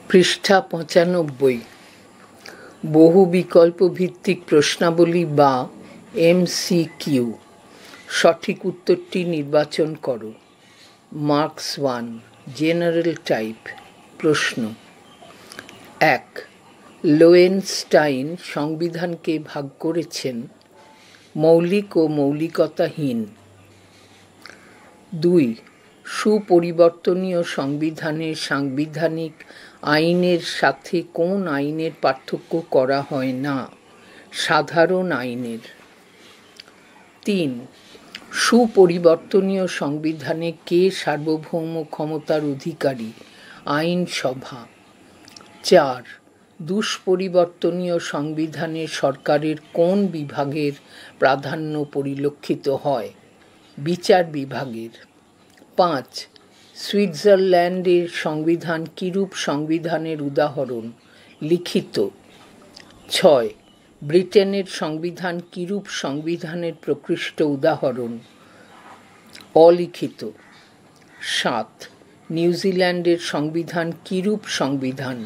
পৃষ্ঠা ৯৫। বহু বিকল্প ভিত্তিক প্রশ্নাবলী বা MCQ। সঠিক উত্তরটি নির্বাচন করো। Marks 1, general type. প্রশ্ন ১। লোয়েনস্টাইন সংবিধানকে ভাগ করেছেন মৌলিক ও মৌলিকতাহীন। ২। সুপরিবর্তনীয় সংবিধানে সাংবিধানিক আইনের সাথে কোন আইনের পার্থক্য করা হয় না? সাধারণ আইনের। ৩। সুপরিবর্তনীয় সংবিধানে কে সার্বভৌম ক্ষমতার অধিকারী? আইনসভা। ৪। দুষ্পরিবর্তনীয় সংবিধানে সরকারের কোন বিভাগের প্রাধান্য পরিলক্ষিত হয়? বিচার বিভাগের। ৫। সুইজারল্যান্ডের সংবিধান কিরূপ সংবিধানের উদাহরণ? লিখিত। ৬। ব্রিটেনের সংবিধান কিরূপ সংবিধানের প্রকৃষ্ট উদাহরণ? অলিখিত। ৭। নিউজিল্যান্ডের সংবিধান কিরূপ সংবিধান?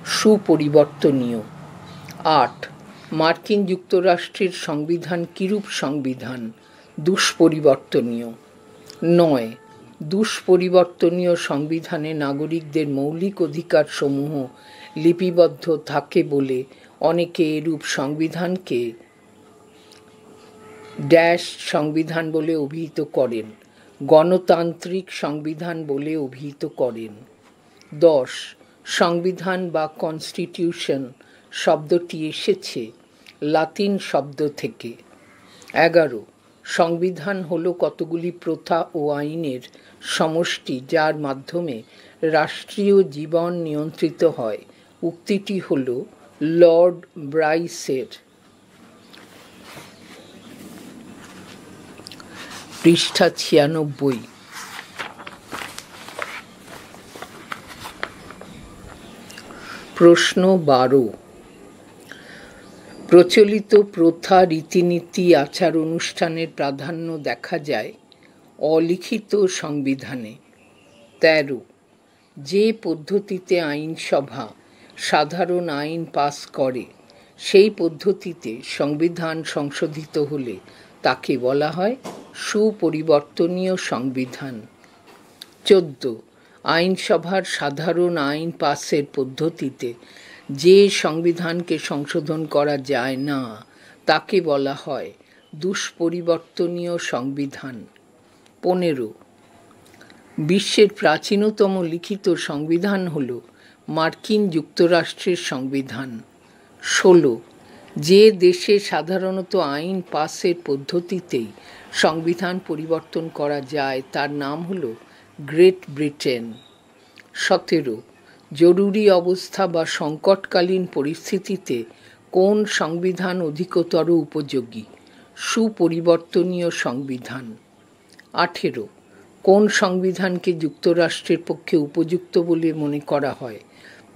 সুপরিবর্তনীয়। ৮। মার্কিন যুক্তরাষ্ট্রের সংবিধান কিরূপ সংবিধান? দুষ্পরিবর্তনীয়। ৯। দুষ্পরিবর্তনীয় সংবিধানে নাগরিকদের মৌলিক অধিকারসমূহ লিপিবদ্ধ থাকে বলে অনেকে এরূপ সংবিধানকে ড্যাশ সংবিধান বলে অভিহিত করেন, গণতান্ত্রিক সংবিধান বলে অভিহিত করেন। ১০। সংবিধান বা কনস্টিটিউশন শব্দটি এসেছে লাতিন শব্দ থেকে। ১১। সংবিধান হলো কতগুলি প্রথা ও আইনের সমষ্টি যার মাধ্যমে রাষ্ট্রীয় জীবন নিয়ন্ত্রিত হয়। উক্তিটি হল লর্ড ব্রাইসের। পৃষ্ঠা ৯৬। প্রশ্ন ১২। প্রচলিত প্রথা, রীতিনীতি, আচার অনুষ্ঠানের প্রাধান্য দেখা যায় অলিখিত সংবিধানে। ১৩। যে পদ্ধতিতে আইনসভা সাধারণ আইন পাস করে সেই পদ্ধতিতে সংবিধান সংশোধিত হলে তাকে বলা হয় সুপরিবর্তনীয় সংবিধান। ১৪। আইনসভার সাধারণ আইন পাসের পদ্ধতিতে যে সংবিধানকে সংশোধন করা যায় না তাকে বলা হয় দুষ্পরিবর্তনীয় সংবিধান। ১৫। বিশ্বের প্রাচীনতম লিখিত সংবিধান হল মার্কিন যুক্তরাষ্ট্রের সংবিধান। ১৬। যে দেশে সাধারণত আইন পাসের পদ্ধতিতেই সংবিধান পরিবর্তন করা যায় তার নাম হল গ্রেট ব্রিটেন। ১৭। জরুরি অবস্থা বা সংকটকালীন পরিস্থিতিতে কোন সংবিধান অধিকতর উপযোগী? সুপরিবর্তনীয় সংবিধান। ১৮। কোন সংবিধানকে যুক্তরাষ্ট্রের পক্ষে উপযুক্ত বলে মনে করা হয়?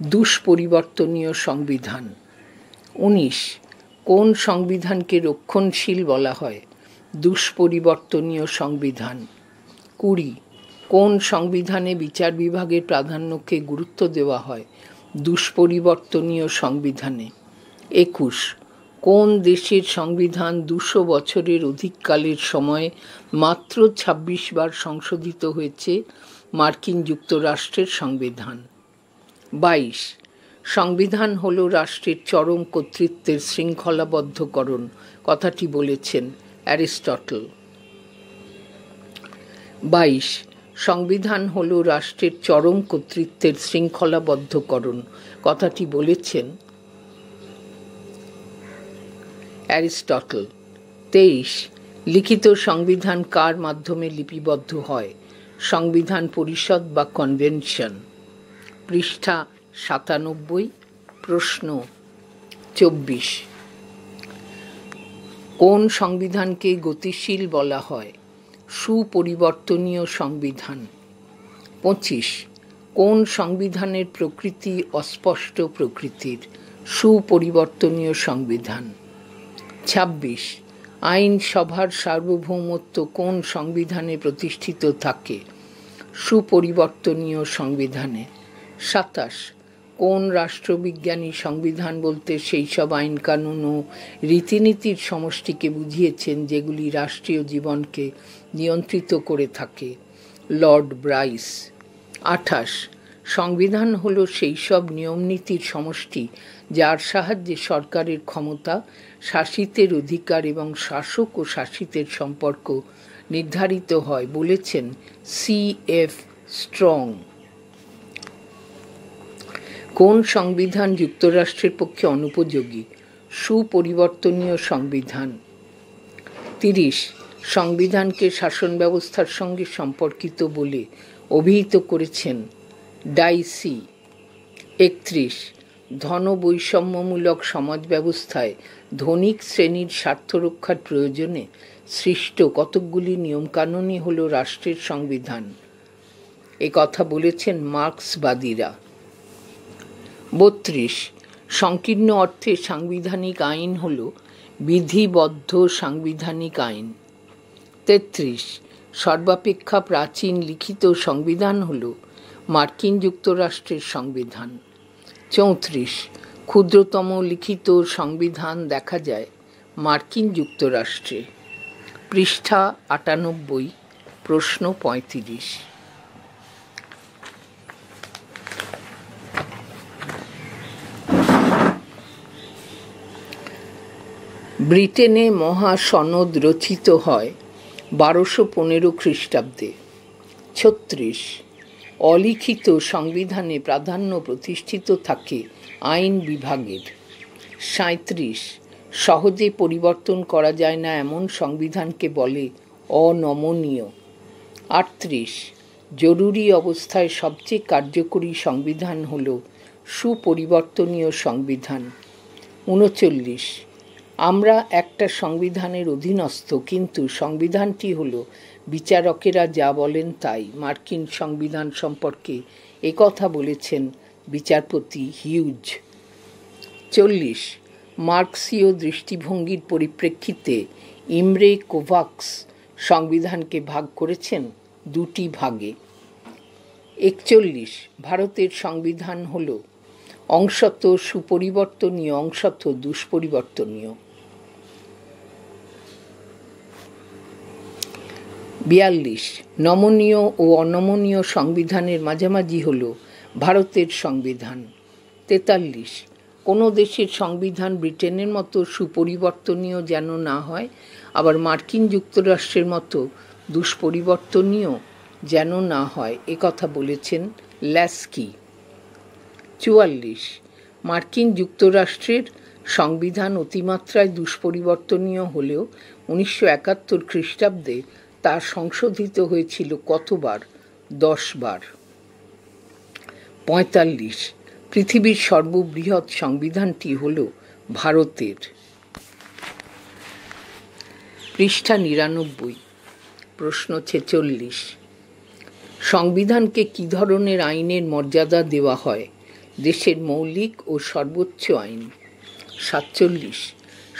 দুষ্পরিবর্তনীয় সংবিধান। ১৯। কোন সংবিধানকে রক্ষণশীল বলা হয়? দুষ্পরিবর্তনীয় সংবিধান। ২০। কোন সংবিধানে বিচার বিভাগের প্রাধান্যকে গুরুত্ব দেওয়া হয়? দুষ্পরিবর্তনীয় সংবিধানে। ২১। কোন দেশের সংবিধান ২০০ বছরের অধিককালের সময়ে মাত্র ২৬ বার সংশোধিত হয়েছে? মার্কিন যুক্তরাষ্ট্রের সংবিধান। ২২। সংবিধান হল রাষ্ট্রের চরম কর্তৃত্বের শৃঙ্খলাবদ্ধকরণ কথাটি বলেছেন অ্যারিস্টটল। ২২। সংবিধান হল রাষ্ট্রের চরম কর্তৃত্বের শৃঙ্খলাবদ্ধকরণ কথাটি বলেছেন অ্যারিস্টটল। ২৩। লিখিত সংবিধান কার মাধ্যমে লিপিবদ্ধ হয়? সংবিধান পরিষদ বা কনভেনশন। পৃষ্ঠা ৯৭। প্রশ্ন ২৪। কোন সংবিধানকে গতিশীল বলা হয়? সুপরিবর্তনীয় সংবিধান। ২৫। কোন সংবিধানের প্রকৃতি অস্পষ্ট প্রকৃতির? সুপরিবর্তনীয় সংবিধান। ২৬। আইনসভার সার্বভৌমত্ব কোন সংবিধানে প্রতিষ্ঠিত থাকে? সুপরিবর্তনীয় সংবিধানে। ২৭। কোন রাষ্ট্রবিজ্ঞানী সংবিধান বলতে সেই সব আইন কানুন ও রীতিনীতির সমষ্টিকে বুঝিয়েছেন যেগুলি রাষ্ট্রীয় জীবনকে নিয়ন্ত্রিত করে থাকে? Lord Bryce. 28 সংবিধান হলো সেই সব নিয়মনীতির সমষ্টি যার সাহায্যে সরকারের ক্ষমতা, শাসিতের অধিকার এবং শাসক ও শাসিতের সম্পর্ক নির্ধারিত হয় বলেছেন C.F. স্ট্রং। কোন সংবিধান যুক্তরাষ্ট্রের পক্ষে অনুপযোগী? সুপরিবর্তনীয় সংবিধান। 30 সংবিধানকে শাসন ব্যবস্থার সঙ্গে সম্পর্কিত বলে অভিহিত করেছেন ডাইসি। 31 ধনবৈষম্যমূলক সমাজ ব্যবস্থায় ধনিক শ্রেণীর স্বার্থ রক্ষার প্রয়োজনে সৃষ্ট কতকগুলি নিয়মকানুনই হল রাষ্ট্রের সংবিধান, এ কথা বলেছেন মার্ক্সবাদীরা। 32 সংকীর্ণ অর্থে সাংবিধানিক আইন হল বিধিবদ্ধ সাংবিধানিক আইন। 33 সর্বাপেক্ষা প্রাচীন লিখিত সংবিধান হল মার্কিন যুক্তরাষ্ট্রের সংবিধান। 34 ক্ষুদ্রতম লিখিত সংবিধান দেখা যায় মার্কিন যুক্তরাষ্ট্রে। পৃষ্ঠা 98, প্রশ্ন 35। ব্রিটেনে মহাসনদ রচিত হয় 1215 খ্রিস্টাব্দে। 36 অলিখিত সংবিধানে প্রাধান্য প্রতিষ্ঠিত থাকে আইন বিভাগের। 37 সহজে পরিবর্তন করা যায় না এমন সংবিধানকে বলে অনমনীয়। 38 জরুরি অবস্থায় সবচেয়ে কার্যকরী সংবিধান হল সুপরিবর্তনীয় সংবিধান। 39 আমরা একটা সংবিধানের অধীনস্থ, কিন্তু সংবিধানটি হল বিচারকেরা যা বলেন তাই। মার্কিন সংবিধান সম্পর্কে একথা বলেছেন বিচারপতি হিউজ। 40 মার্ক্সীয় দৃষ্টিভঙ্গির পরিপ্রেক্ষিতে ইমরে কোভাক্স সংবিধানকে ভাগ করেছেন দুটি ভাগে। 41 ভারতের সংবিধান হল অংশত সুপরিবর্তনীয়, অংশত দুষ্পরিবর্তনীয়। 42 নমনীয় ও অনমনীয় সংবিধানের মাঝামাঝি হল ভারতের সংবিধান। 43 কোনো দেশের সংবিধান ব্রিটেনের মতো সুপরিবর্তনীয় যেন না হয়, আবার মার্কিন যুক্তরাষ্ট্রের মতো দুষ্পরিবর্তনীয় যেন না হয়, একথা বলেছেন ল্যাস্কি। 44 মার্কিন যুক্তরাষ্ট্রের সংবিধান অতিমাত্রায় দুষ্পরিবর্তনীয় হলেও 1971 খ্রিস্টাব্দে তা সংশোধিত হয়েছিল কতবার? 10 বার। 45 পৃথিবীর সর্ববৃহৎ সংবিধানটি হল ভারতের। পৃষ্ঠা 99, প্রশ্ন 46 সংবিধানকে কী ধরনের আইনের মর্যাদা দেওয়া হয়? দেশের মৌলিক ও সর্বোচ্চ আইন। 47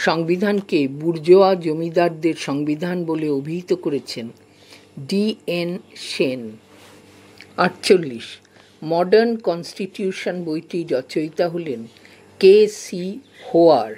সংবিধানকে বুর্জোয়া জমিদারদের সংবিধান বলে অভিহিত করেছেন D.N. সেন। 48 মডার্ন কনস্টিটিউশন বইটির রচয়িতা হলেন K.C. হোয়ার।